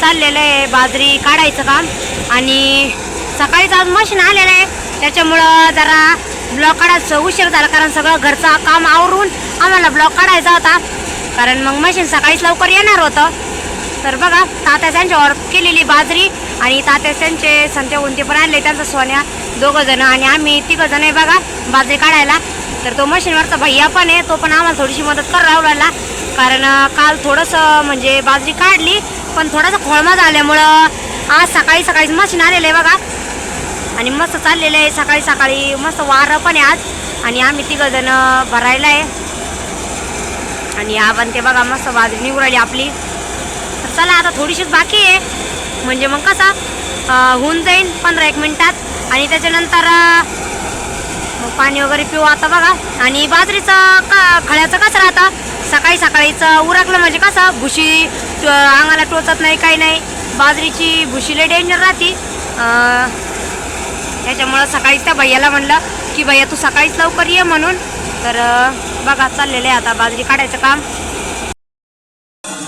चाललेलं आहे बाजरी काढायचं काम आणि सकाळीच आज मशीन आलेलं आहे त्याच्यामुळं जरा ब्लॉक काढायचं उशीर झाला कारण सगळं घरचं काम आवरून आम्हाला ब्लॉक काढायचा होता कारण मग मशीन सकाळीच लवकर येणार होतं. तर बघा तात्या त्यांच्यावर केलेली बाजरी आणि तात्या त्यांचे संते उंते पण आणले त्यांचा सोन्या दोघंजण आणि आम्ही तिघंजण आहे बघा बाजरी काढायला. तर तो मशीनवरचा भैया पण आहे तो पण आम्हाला थोडीशी मदत करावं लागला कारण काल थोडंसं म्हणजे बाजरी काढली पण थोडासा खोळमा झाल्यामुळं आज सकाळीच मशीन आलेलं आहे बघा आणि मस्त चाललेलं आहे सकाळी मस्त वारं पण आहे आज आणि आम्ही तिघंजण भरायला आहे आणि आपण ते बघा मस्त बाजरी निघून राहिली आपली. तर चला आता थोडीशीच बाकी आहे म्हणजे मग कसा होऊन जाईल 15-1 मिनिटात आणि त्याच्यानंतर मग पाणी वगैरे पिऊ आता बघा. आणि बाजरीचं खळ्याचं कसं राहतं सकाळीचं उरकलं म्हणजे कसं भुशी अंगाला टोचत नाही काही नाही बाजरीची भुशी लय डेंजर राहते त्याच्यामुळं सकाळीच त्या भैयाला म्हणलं की भैया तू सकाळीच लवकर ये म्हणून. तर बघा चाललेलं आहे आता बाजरी काढायचं काम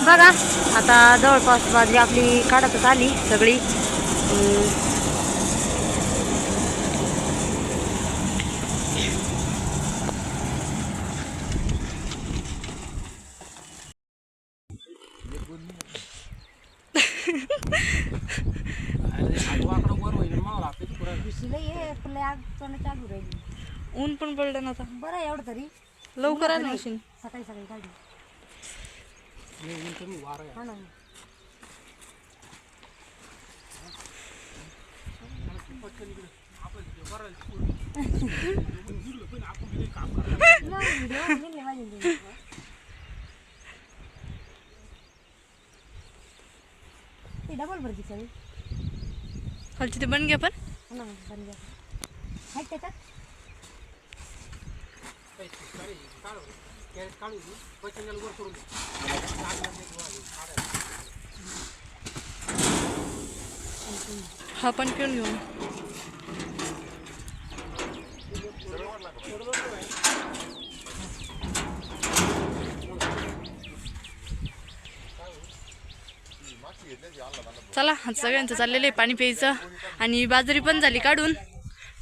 बघा. आता जवळपास बाजरी आपली काढतच आली सगळी. ऊन पण पडलं ना आता बरं एवढं तरी लवकर आलं मशीन सकाळी काढली हा ना. डबल भरती सगळी खालची ते बन घ्या पण बन घ्या हाय त्याच्यात हा पण पिऊन घेऊ चला सगळ्यांचं चाललेलं आहे पाणी प्यायचं आणि बाजरी पण झाली काढून.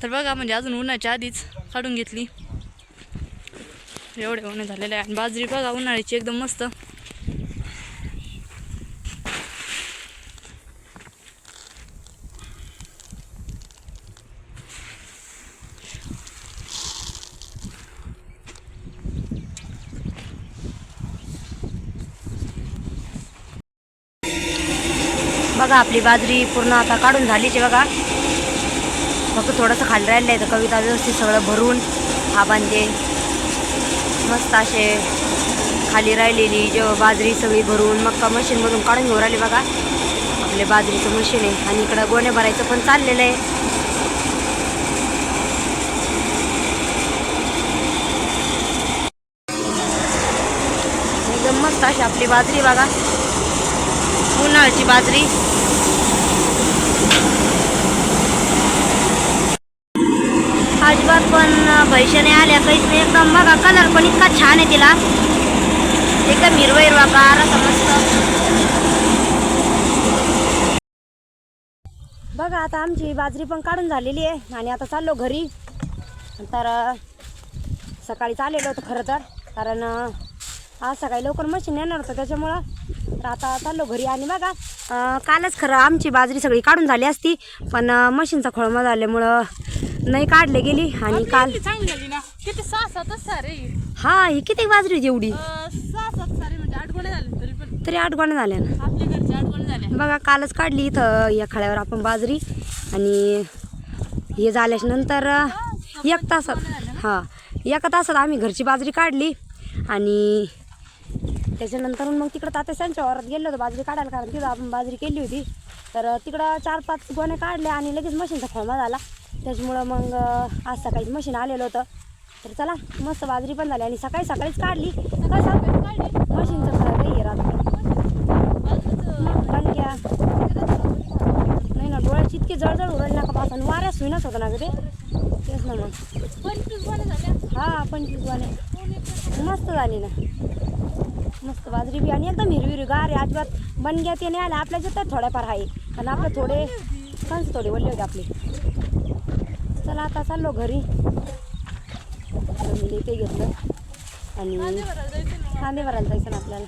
तर बघा म्हणजे अजून उन्हाच्या आधीच काढून घेतली एवढे उन्हे झालेले आहे आणि बाजरी बघा उन्हाळ्याची एकदम मस्त. बघा आपली बाजरी पूर्ण आता काढून झालीच आहे बघा फक्त थोडंसं खाली राहिलं आहे तर कविता व्यवस्थित सगळं भरून हा बांधते मस्त असे खाली राहिलेली जेव्हा बाजरी सगळी भरून मक्का मशीनमधून काढून घेऊन राहिली बघा आपले बाजरीचं मशीन आहे आणि इकडं गोणे भरायचं पण चाललेलं आहे. एकदम मस्त अशी आपली बाजरी बघा उन्हाळ्याची बाजरी. अजिबात पण पैशाने आल्या काहीच नाही एकदम बघा कलर पण इतका छान आहे तिला एकदम हिरवा गार असं मस्त. बघा आता आमची बाजरी पण काढून झालेली आहे आणि आता चाललो घरी. तर सकाळी आलेलो होतं खरं तर कारण आज सकाळी लवकर मशीन येणार होतं त्याच्यामुळं. तर आता चाललो घरी आणि बघा कालच खरं आमची बाजरी सगळी काढून झाली असती पण मशीनचा खोळमा झाल्यामुळं नाही काढले गेली आणि काल चांगली झाली ना किती 6-7 सारे हा ही किती बाजरी होती एवढी 6-7 सारे म्हणजे 8 गोणे झाले तरी 8 गोण्या झाल्या ना आपल्या घरचे 8 गोणे झाले बघा. कालच काढली इथं या खळ्यावर आपण बाजरी आणि हे झाल्याच्या नंतर 1 तासात हा 1 तासात आम्ही घरची बाजरी काढली आणि त्याच्यानंतर मग तिकडं तात्याच्या वावरात गेलो होतो बाजरी काढायला कारण तिथं आपण बाजरी केली होती. तर तिकडं 4-5 गोण्या काढल्या आणि लगेच मशीनचा खोळमा झाला त्याच्यामुळं मग आज सकाळी मशीन आलेलं होतं. तर चला मस्त बाजरी पण झाली आणि सकाळीच काढली कसं मशीनचं खरं काही राहतं पण घ्या नाही ना डोळ्याची इतकी जळजळ उडली नका पास आणि वाऱ्यास होईनच होतं ना ग तेच ना मग 25 गोणे झाल्या हा 25 गोण्या मस्त झाली ना. मस्त बाजरी बी आणि एकदम हिरवी गार आहे. अजिबात बनग्या ते नाही आल्या आपल्या तर थोड्याफार आहे आणि आपले थोडे कणस थोडे वळले होते आपले. चला आता चाललो घरी. मी ते घेतलं आणि कांदे भरायला जायचं ना आपल्याला.